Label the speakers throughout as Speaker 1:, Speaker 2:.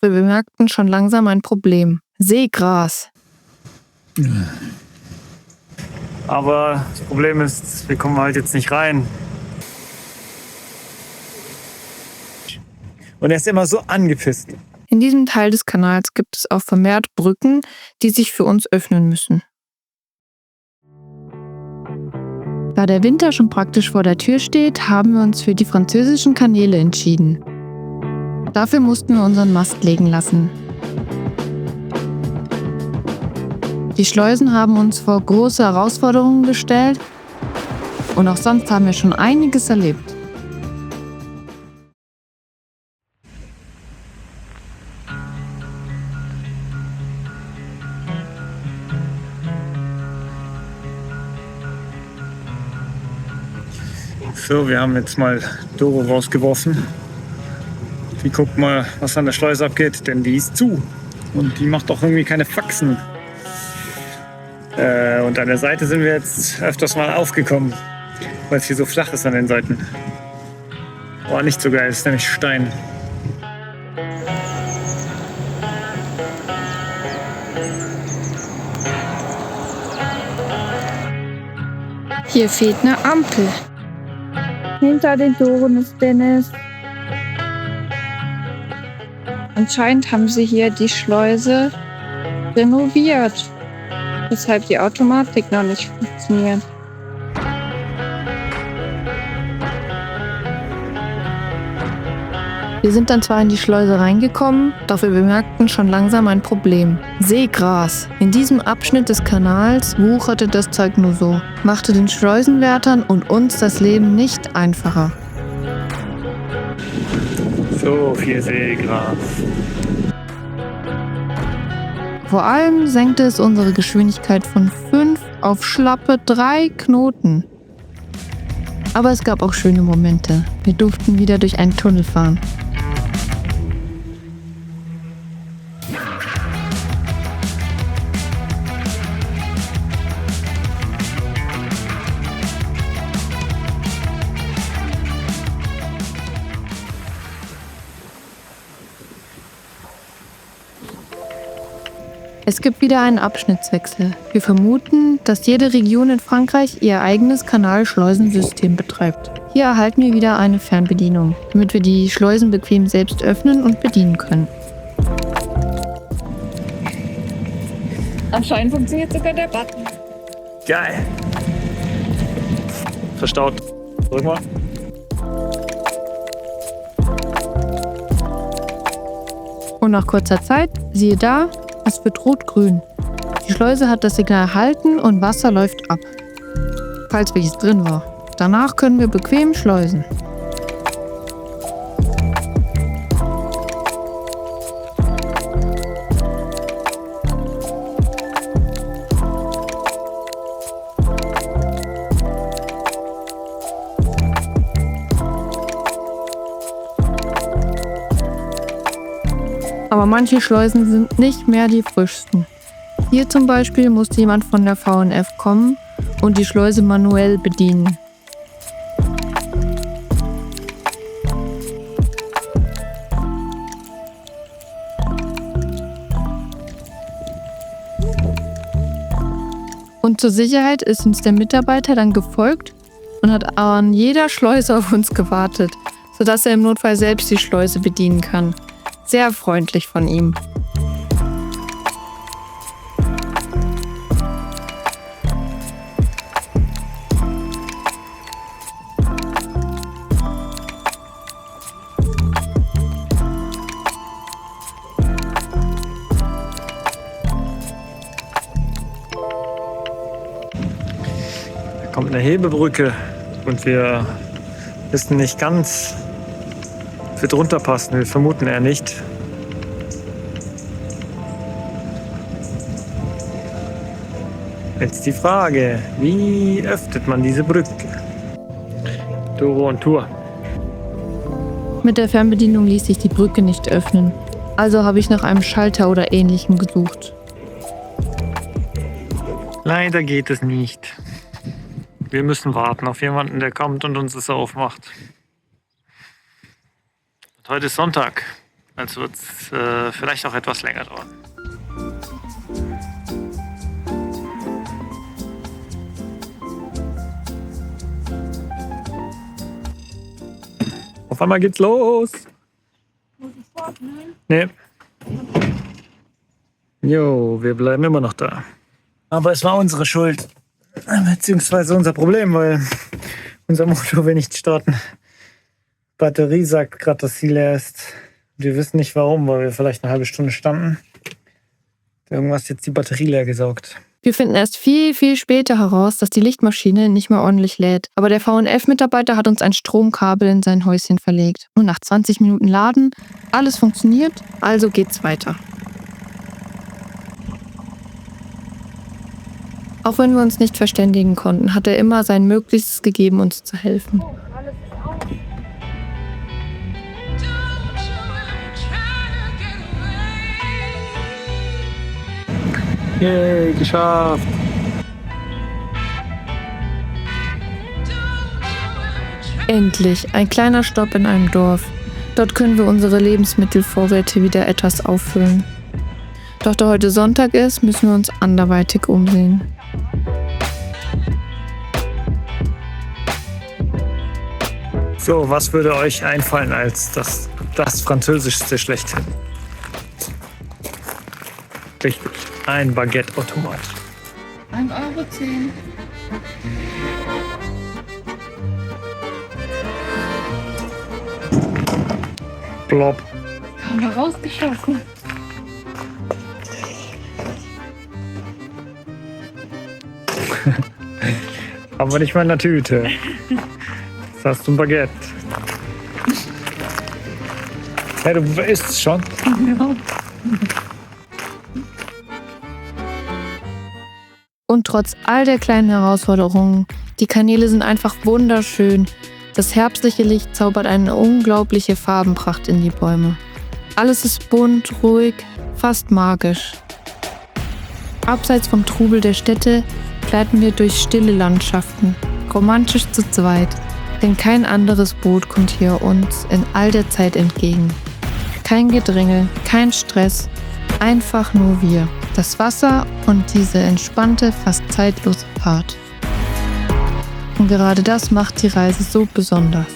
Speaker 1: Wir bemerkten schon langsam ein Problem. Seegras.
Speaker 2: Aber das Problem ist, wir kommen halt jetzt nicht rein. Und er ist immer so angepisst.
Speaker 1: In diesem Teil des Kanals gibt es auch vermehrt Brücken, die sich für uns öffnen müssen. Da der Winter schon praktisch vor der Tür steht, haben wir uns für die französischen Kanäle entschieden. Dafür mussten wir unseren Mast legen lassen. Die Schleusen haben uns vor große Herausforderungen gestellt und auch sonst haben wir schon einiges erlebt.
Speaker 2: So, wir haben jetzt mal Doro rausgeworfen. Die guckt mal, was an der Schleuse abgeht, denn die ist zu. Und die macht auch irgendwie keine Faxen. Und an der Seite sind wir jetzt öfters mal aufgekommen, weil es hier so flach ist an den Seiten. Oh, nicht so geil, das ist nämlich Stein.
Speaker 1: Hier fehlt eine Ampel. Hinter den Toren ist Dennis. Anscheinend haben sie hier die Schleuse renoviert, weshalb die Automatik noch nicht funktioniert. Wir sind dann zwar in die Schleuse reingekommen, doch wir bemerkten schon langsam ein Problem. Seegras. In diesem Abschnitt des Kanals wucherte das Zeug nur so, machte den Schleusenwärtern und uns das Leben nicht einfacher.
Speaker 2: So viel Seegras.
Speaker 1: Vor allem senkte es unsere Geschwindigkeit von 5 auf schlappe 3 Knoten. Aber es gab auch schöne Momente. Wir durften wieder durch einen Tunnel fahren. Es gibt wieder einen Abschnittswechsel. Wir vermuten, dass jede Region in Frankreich ihr eigenes Kanalschleusensystem betreibt. Hier erhalten wir wieder eine Fernbedienung, damit wir die Schleusen bequem selbst öffnen und bedienen können. Anscheinend funktioniert sogar der Button.
Speaker 2: Geil. Verstaut. Drück mal.
Speaker 1: Und nach kurzer Zeit, siehe da, es wird rot-grün. Die Schleuse hat das Signal erhalten und Wasser läuft ab. Falls welches drin war. Danach können wir bequem schleusen. Aber manche Schleusen sind nicht mehr die frischsten. Hier zum Beispiel musste jemand von der VNF kommen und die Schleuse manuell bedienen. Und zur Sicherheit ist uns der Mitarbeiter dann gefolgt und hat an jeder Schleuse auf uns gewartet, sodass er im Notfall selbst die Schleuse bedienen kann. Sehr freundlich von ihm.
Speaker 2: Da kommt eine Hebebrücke und wir wissen nicht ganz, ob wir drunter passen. Wir vermuten eher nicht. Jetzt die Frage, wie öffnet man diese Brücke? Doro und Tour.
Speaker 1: Mit der Fernbedienung ließ sich die Brücke nicht öffnen. Also habe ich nach einem Schalter oder Ähnlichem gesucht.
Speaker 2: Leider geht es nicht. Wir müssen warten auf jemanden, der kommt und uns das aufmacht. Und heute ist Sonntag. Also wird es vielleicht auch etwas länger dauern. Auf einmal geht's los.
Speaker 1: Muss ich fortnehmen?
Speaker 2: Nee. Jo, wir bleiben immer noch da. Aber es war unsere Schuld. Beziehungsweise unser Problem, weil unser Motor will nicht starten. Batterie sagt gerade, dass sie leer ist. Wir wissen nicht warum, weil wir vielleicht eine halbe Stunde standen. Irgendwas hat jetzt die Batterie leer gesaugt.
Speaker 1: Wir finden erst viel, viel später heraus, dass die Lichtmaschine nicht mehr ordentlich lädt. Aber der VNF-Mitarbeiter hat uns ein Stromkabel in sein Häuschen verlegt. Und nach 20 Minuten Laden, alles funktioniert, also geht's weiter. Auch wenn wir uns nicht verständigen konnten, hat er immer sein Möglichstes gegeben, uns zu helfen.
Speaker 2: Yay, geschafft!
Speaker 1: Endlich, ein kleiner Stopp in einem Dorf. Dort können wir unsere Lebensmittelvorräte wieder etwas auffüllen. Doch da heute Sonntag ist, müssen wir uns anderweitig umsehen.
Speaker 2: So, was würde euch einfallen als das Französischste schlechthin? Richtig, ein Baguette-Automat.
Speaker 1: 1,10 €.
Speaker 2: Blob.
Speaker 1: Haben wir rausgeschossen.
Speaker 2: Aber nicht mal in der Tüte. Jetzt hast du ein Baguette. Ja, du isst es schon.
Speaker 1: Ja. Und trotz all der kleinen Herausforderungen, die Kanäle sind einfach wunderschön. Das herbstliche Licht zaubert eine unglaubliche Farbenpracht in die Bäume. Alles ist bunt, ruhig, fast magisch. Abseits vom Trubel der Städte gleiten wir durch stille Landschaften, romantisch zu zweit, denn kein anderes Boot kommt hier uns in all der Zeit entgegen. Kein Gedränge, kein Stress, einfach nur wir, das Wasser und diese entspannte, fast zeitlose Fahrt. Und gerade das macht die Reise so besonders.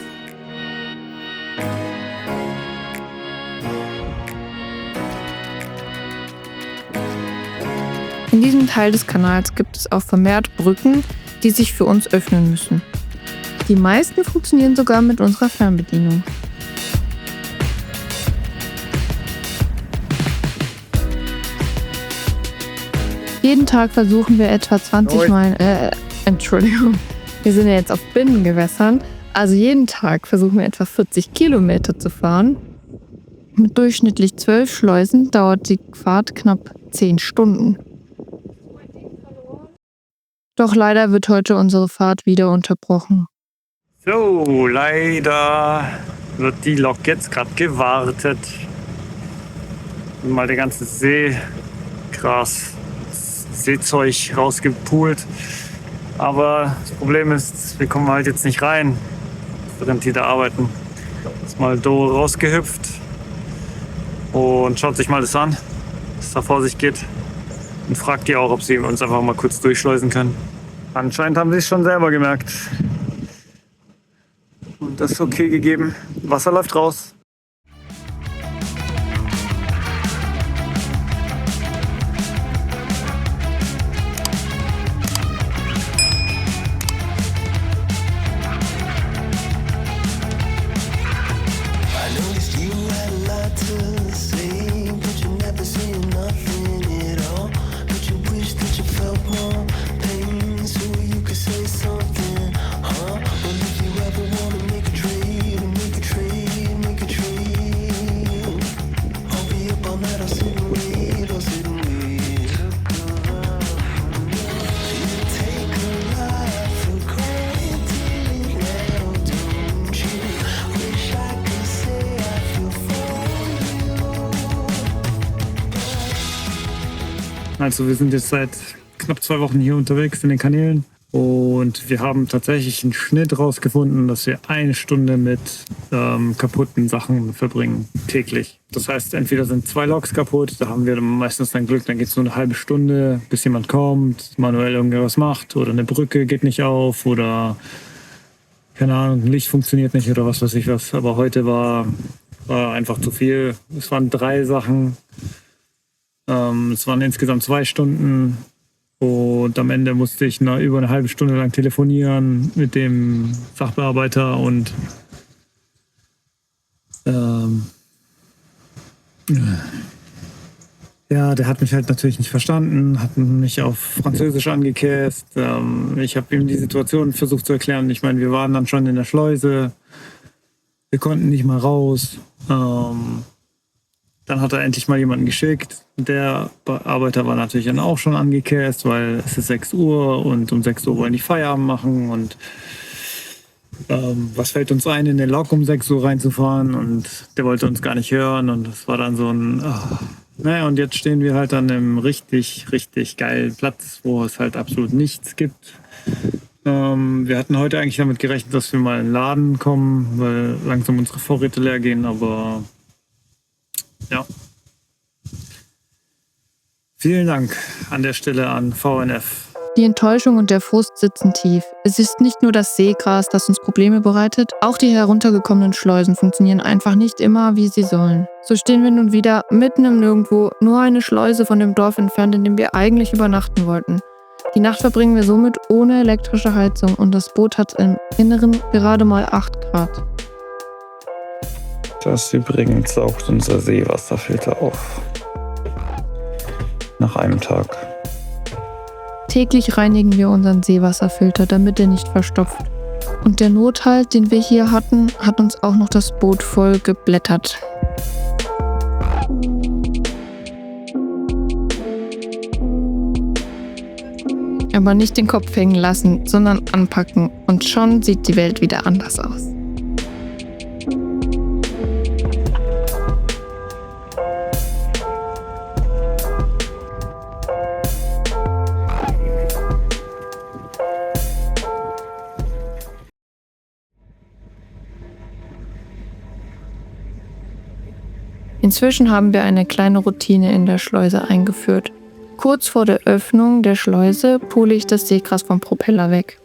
Speaker 1: In diesem Teil des Kanals gibt es auch vermehrt Brücken, die sich für uns öffnen müssen. Die meisten funktionieren sogar mit unserer Fernbedienung. Jeden Tag versuchen wir etwa 20 Meilen, Entschuldigung, wir sind ja jetzt auf Binnengewässern, also jeden Tag versuchen wir etwa 40 Kilometer zu fahren. Mit durchschnittlich 12 Schleusen dauert die Fahrt knapp 10 Stunden. Doch leider wird heute unsere Fahrt wieder unterbrochen.
Speaker 2: So, leider wird die Lok jetzt gerade gewartet. Und mal der ganze Seezeug rausgepult. Aber das Problem ist, wir kommen halt jetzt nicht rein, während die da arbeiten. Ist mal Doro rausgehüpft und schaut sich mal das an, was da vor sich geht. Und fragt die auch, ob sie uns einfach mal kurz durchschleusen können. Anscheinend haben sie es schon selber gemerkt. Und das ist okay gegeben. Wasser läuft raus. Also wir sind jetzt seit knapp 2 Wochen hier unterwegs in den Kanälen. Und wir haben tatsächlich einen Schnitt rausgefunden, dass wir 1 Stunde mit kaputten Sachen verbringen, täglich. Das heißt, entweder sind 2 Loks kaputt, da haben wir meistens dann Glück, dann geht es nur eine halbe Stunde, bis jemand kommt, manuell irgendwas macht, oder eine Brücke geht nicht auf, oder keine Ahnung, ein Licht funktioniert nicht oder was weiß ich was. Aber heute war einfach zu viel. Es waren 3 Sachen. Es waren insgesamt 2 Stunden. Und am Ende musste ich über eine halbe Stunde lang telefonieren mit dem Sachbearbeiter und ja, der hat mich halt natürlich nicht verstanden, hat mich auf Französisch angekäst. Ich habe ihm die Situation versucht zu erklären. Ich meine, wir waren dann schon in der Schleuse, wir konnten nicht mal raus. Dann hat er endlich mal jemanden geschickt. Der Bearbeiter war natürlich dann auch schon angekäst, weil es ist 6 Uhr und um 6 Uhr wollen die Feierabend machen. Und was fällt uns ein, in den Lok um 6 Uhr reinzufahren? Und der wollte uns gar nicht hören. Und das war dann so ein... Naja, und jetzt stehen wir halt an einem richtig, richtig geilen Platz, wo es halt absolut nichts gibt. Wir hatten heute eigentlich damit gerechnet, dass wir mal in den Laden kommen, weil langsam unsere Vorräte leer gehen, aber ja. Vielen Dank an der Stelle an VNF.
Speaker 1: Die Enttäuschung und der Frust sitzen tief. Es ist nicht nur das Seegras, das uns Probleme bereitet, auch die heruntergekommenen Schleusen funktionieren einfach nicht immer, wie sie sollen. So stehen wir nun wieder mitten im Nirgendwo, nur eine Schleuse von dem Dorf entfernt, in dem wir eigentlich übernachten wollten. Die Nacht verbringen wir somit ohne elektrische Heizung und das Boot hat im Inneren gerade mal 8 Grad.
Speaker 3: Das übrigens saugt unser Seewasserfilter auf. Nach einem Tag.
Speaker 1: Täglich reinigen wir unseren Seewasserfilter, damit er nicht verstopft. Und der Nothalt, den wir hier hatten, hat uns auch noch das Boot voll geblättert. Aber nicht den Kopf hängen lassen, sondern anpacken. Und schon sieht die Welt wieder anders aus. Inzwischen haben wir eine kleine Routine in der Schleuse eingeführt. Kurz vor der Öffnung der Schleuse pule ich das Seegras vom Propeller weg.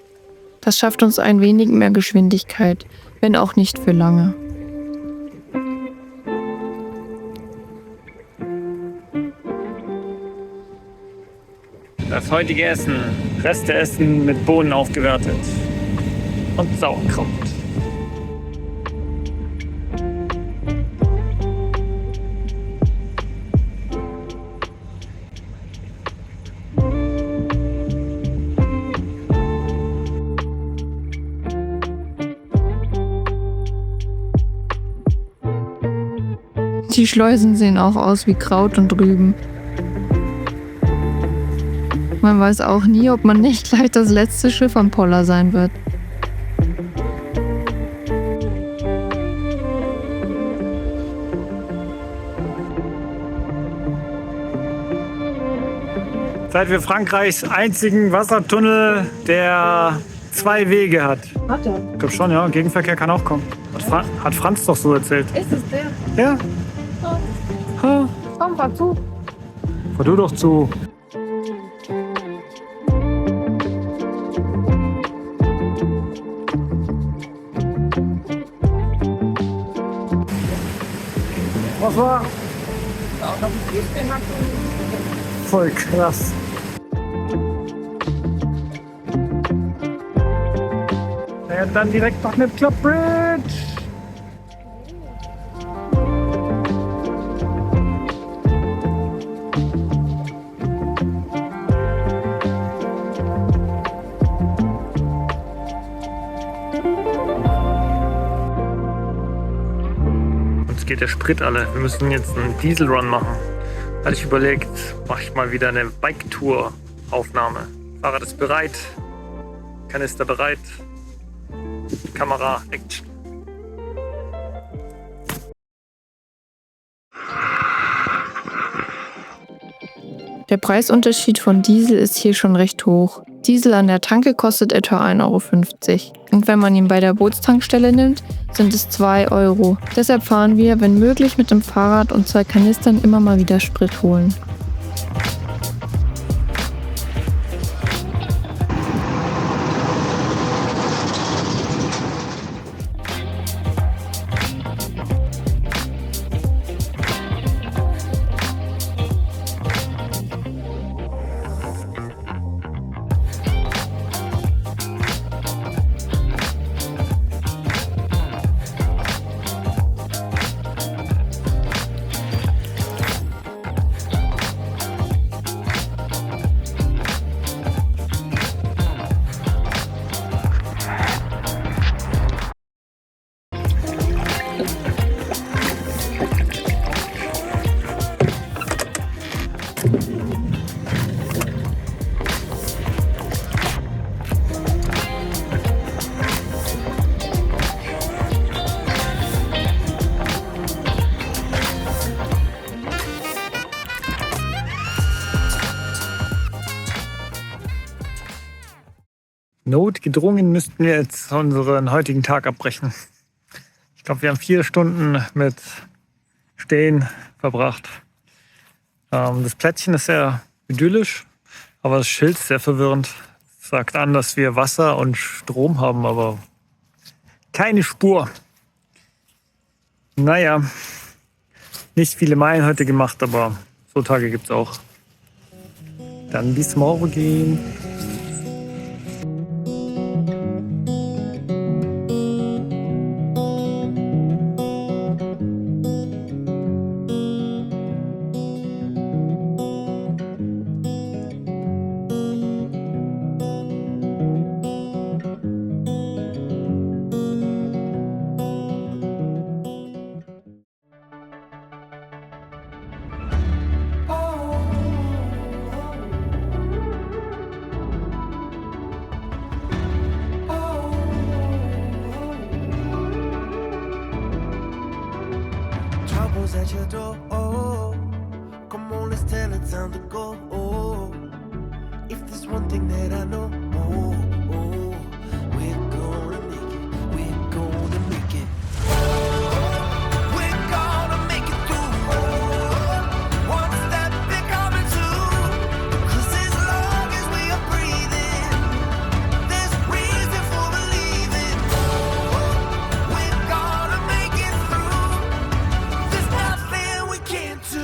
Speaker 1: Das schafft uns ein wenig mehr Geschwindigkeit, wenn auch nicht für lange.
Speaker 2: Das heutige Essen, Resteessen mit Bohnen aufgewertet und Sauerkraut.
Speaker 1: Die Schleusen sehen auch aus wie Kraut und Rüben. Man weiß auch nie, ob man nicht gleich das letzte Schiff am Poller sein wird.
Speaker 2: Seit wir Frankreichs einzigen Wassertunnel, der 2 Wege hat.
Speaker 1: Hat er?
Speaker 2: Ich glaube schon, ja. Gegenverkehr kann auch kommen. Hat Franz doch so erzählt.
Speaker 1: Ist es der?
Speaker 2: Ja. Ha.
Speaker 1: Komm, fahr zu.
Speaker 2: Fahr du doch zu. Was war? Voll krass. Ja, dann direkt noch mit Club Bridge. Uns geht der Sprit alle. Wir müssen jetzt einen Dieselrun machen. Hatte ich überlegt, mache ich mal wieder eine Bike-Tour-Aufnahme. Fahrrad ist bereit, Kanister bereit, Kamera, Action.
Speaker 1: Der Preisunterschied von Diesel ist hier schon recht hoch. Diesel an der Tanke kostet etwa 1,50 € und wenn man ihn bei der Bootstankstelle nimmt, sind es 2 €. Deshalb fahren wir, wenn möglich, mit dem Fahrrad und 2 Kanistern immer mal wieder Sprit holen.
Speaker 2: Notgedrungen müssten wir jetzt unseren heutigen Tag abbrechen. Ich glaube, wir haben 4 Stunden mit Stehen verbracht. Das Plättchen ist sehr idyllisch, aber das Schild ist sehr verwirrend. Es sagt an, dass wir Wasser und Strom haben, aber keine Spur. Naja, nicht viele Meilen heute gemacht, aber so Tage gibt es auch. Dann bis morgen.
Speaker 4: Trouble's at your door. Oh, come on, let's tell it time to go. Oh, if there's one thing that I know, oh, oh, we're gonna make it. We're gonna make it. We're gonna make it through. One step becoming two. 'Cause as long as we are breathing, there's reason for believing. We're gonna make it through. There's nothing we can't do.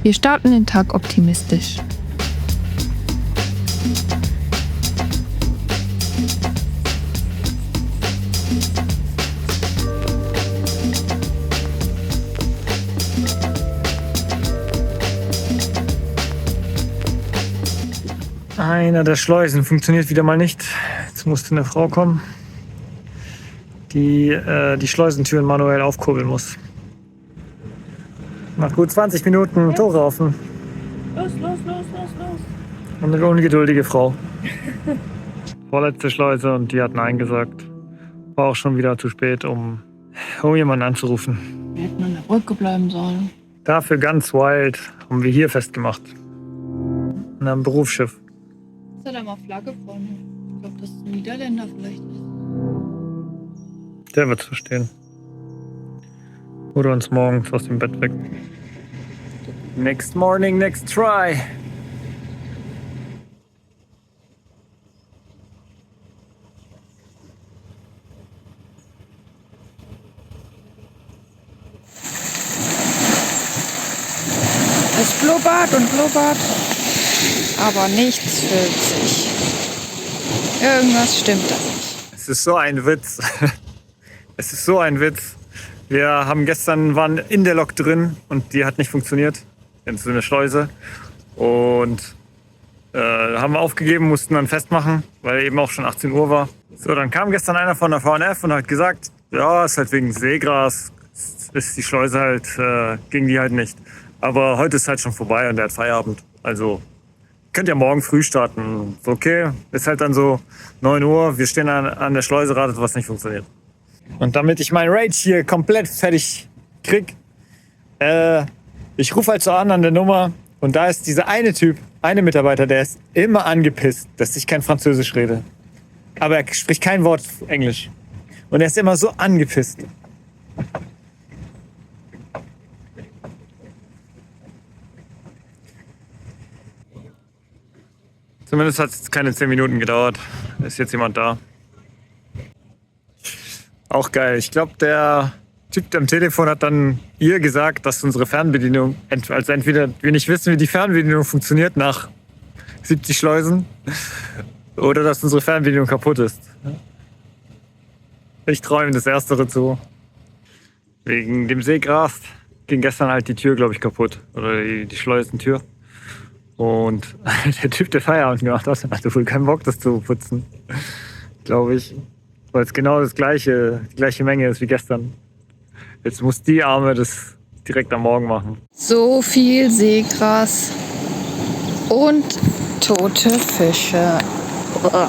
Speaker 1: Wir starten den Tag optimistisch.
Speaker 2: Einer der Schleusen funktioniert wieder mal nicht. Jetzt musste eine Frau kommen, die die Schleusentüren manuell aufkurbeln muss. Nach gut 20 Minuten Tore offen.
Speaker 1: Los.
Speaker 2: Und eine ungeduldige Frau. Vorletzte Schleuse und die hat Nein gesagt. War auch schon wieder zu spät, um jemanden anzurufen.
Speaker 1: Wir hätten an der Brücke bleiben sollen.
Speaker 2: Dafür ganz wild haben wir hier festgemacht. In einem Berufsschiff.
Speaker 1: Ist da mal Flagge vorne? Ich glaube, das ist ein Niederländer vielleicht.
Speaker 2: Der wird verstehen. Oder uns morgens aus dem Bett weg. Next morning, next try.
Speaker 1: Es blubbert und blubbert, aber nichts füllt sich. Irgendwas stimmt da nicht.
Speaker 2: Es ist so ein Witz. Es ist so ein Witz. Wir waren in der Lok drin und die hat nicht funktioniert. In so eine Schleuse. Und haben wir aufgegeben, mussten dann festmachen, weil eben auch schon 18 Uhr war. So, dann kam gestern einer von der VNF und hat gesagt, ja, ist halt wegen Seegras, ist die Schleuse halt, ging die halt nicht. Aber heute ist halt schon vorbei und der hat Feierabend. Also könnt ihr morgen früh starten. So, okay, ist halt dann so 9 Uhr, wir stehen an der Schleuse, ratet, was nicht funktioniert. Und damit ich meinen Rage hier komplett fertig krieg, Ich rufe halt so an der Nummer und da ist dieser eine Typ, eine Mitarbeiter, der ist immer angepisst, dass ich kein Französisch rede. Aber er spricht kein Wort Englisch. Und er ist immer so angepisst. Zumindest hat es keine 10 Minuten gedauert. Ist jetzt jemand da. Auch geil. Ich glaube, der Typ am Telefon hat dann ihr gesagt, dass unsere Fernbedienung, also entweder wir nicht wissen, wie die Fernbedienung funktioniert nach 70 Schleusen, oder dass unsere Fernbedienung kaputt ist. Ich traue ihm das Erstere zu. Wegen dem Seegras ging gestern halt die Tür, glaube ich, kaputt. Oder die Schleusentür. Und der Typ, der Feierabend gemacht hat, hatte wohl keinen Bock, das zu putzen. Glaube ich. Weil es genau die gleiche Menge ist wie gestern. Jetzt muss die Arme das direkt am Morgen machen.
Speaker 1: So viel Seegras und tote Fische. Uah.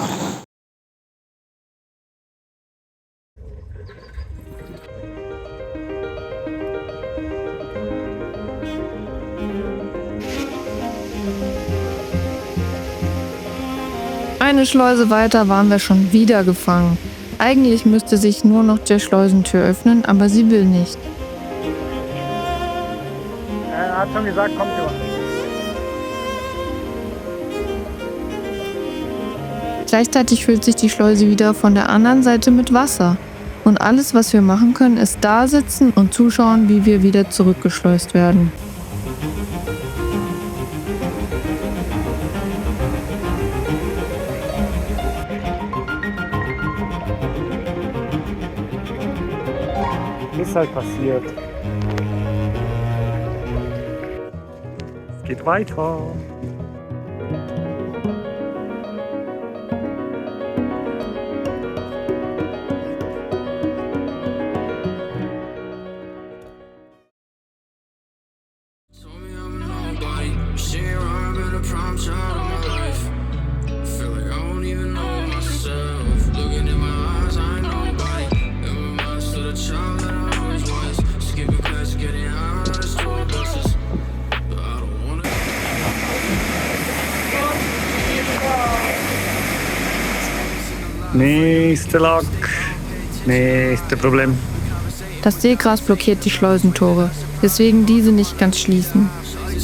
Speaker 1: Eine Schleuse weiter waren wir schon wieder gefangen. Eigentlich müsste sich nur noch die Schleusentür öffnen, aber sie will nicht.
Speaker 2: Er hat schon gesagt, kommt jemand.
Speaker 1: Gleichzeitig füllt sich die Schleuse wieder von der anderen Seite mit Wasser. Und alles, was wir machen können, ist da sitzen und zuschauen, wie wir wieder zurückgeschleust werden.
Speaker 2: Ist halt passiert. Es geht weiter.
Speaker 5: Told me I'm nobody. She ain't right, been a prime child of my life. Feel like I don't even know myself. Looking in my eyes, I ain't nobody. In my mind, still the child that I always was. Skipping class, getting high, that's 12 buses. But I don't wanna.
Speaker 2: Nächste Lok. Nächste Problem.
Speaker 1: Das Seegras blockiert die Schleusentore, weswegen diese nicht ganz schließen.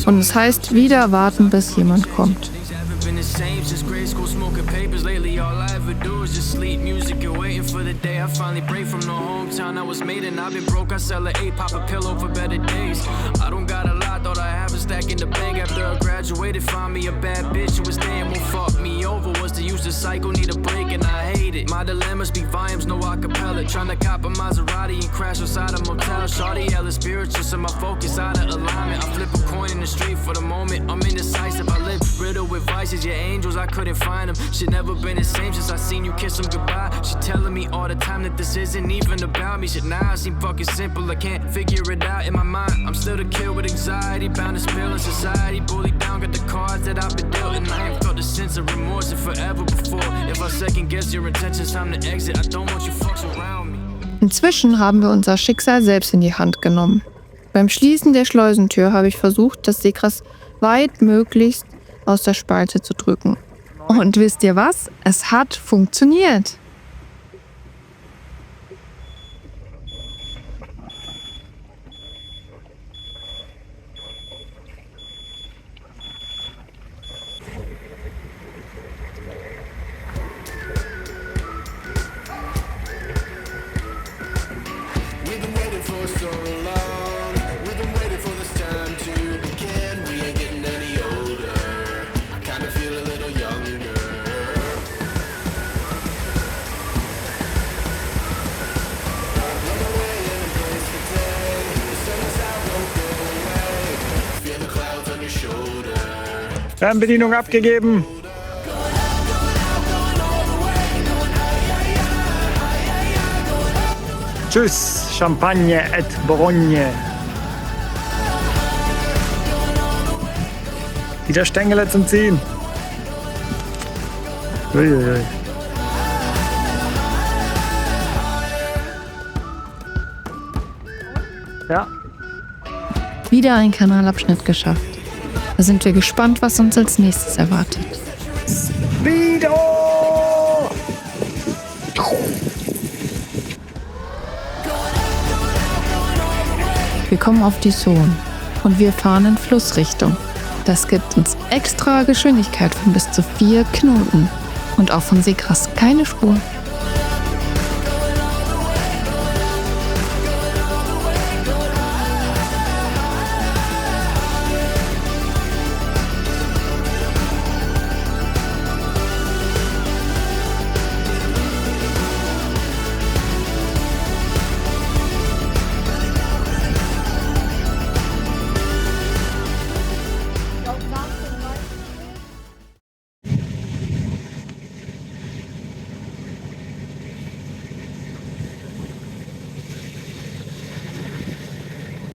Speaker 1: Und es heißt wieder warten, bis jemand kommt.
Speaker 5: Haven't been the same since grade school, smoking papers lately. All I ever do is just sleep music and waiting for the day I finally break from the hometown I was made in. I've been broke, I sell a 8, pop a pillow for better days. I don't got a lot, thought I have a stack in the bank. After I graduated, find me a bad bitch who was damn won't fuck me over. Was to use the cycle, need a break and I hate it. My dilemmas be volumes, no acapella. Tryna cop a Maserati and crash inside a motel. Shawty hella spiritual, so my focus out of alignment. I flip a coin in the street for the moment. I'm indecisive, I live riddled with vices. Your angels, I couldn't find them. Shit never been the same since I seen you kiss them goodbye. She telling me all the time that this isn't even about me. Shit now I seem fucking simple, I can't figure it out in my mind. I'm still the kid with anxiety, bound to spill in society. Bully down, got the cards that I've been dealt, and I ain't felt a sense of remorse in forever before. If I second guess your intentions, time to exit. I don't want you fucks around me.
Speaker 1: Inzwischen haben wir unser Schicksal selbst in die Hand genommen. Beim Schließen der Schleusentür habe ich versucht, das Seegras weit möglichst aus der Spalte zu drücken. Und wisst ihr was? Es hat funktioniert.
Speaker 5: We've been waiting for so long. We've been waiting for this time to begin. We ain't getting any older. I kinda feel a little younger. Run away and embrace the day. The sun is out, won't go away. Feel the clouds on your shoulder.
Speaker 2: Fernbedienung abgegeben. Tschüss, Champagne et Borogne. Wieder Stängel zum Ziehen. Uiuiui. Ja,
Speaker 1: Wieder ein Kanalabschnitt geschafft. Da sind wir gespannt, was uns als nächstes erwartet.
Speaker 2: Speedo!
Speaker 1: Wir kommen auf die Saône und wir fahren in Flussrichtung. Das gibt uns extra Geschwindigkeit von bis zu 4 Knoten. Und auch von Seegras keine Spur.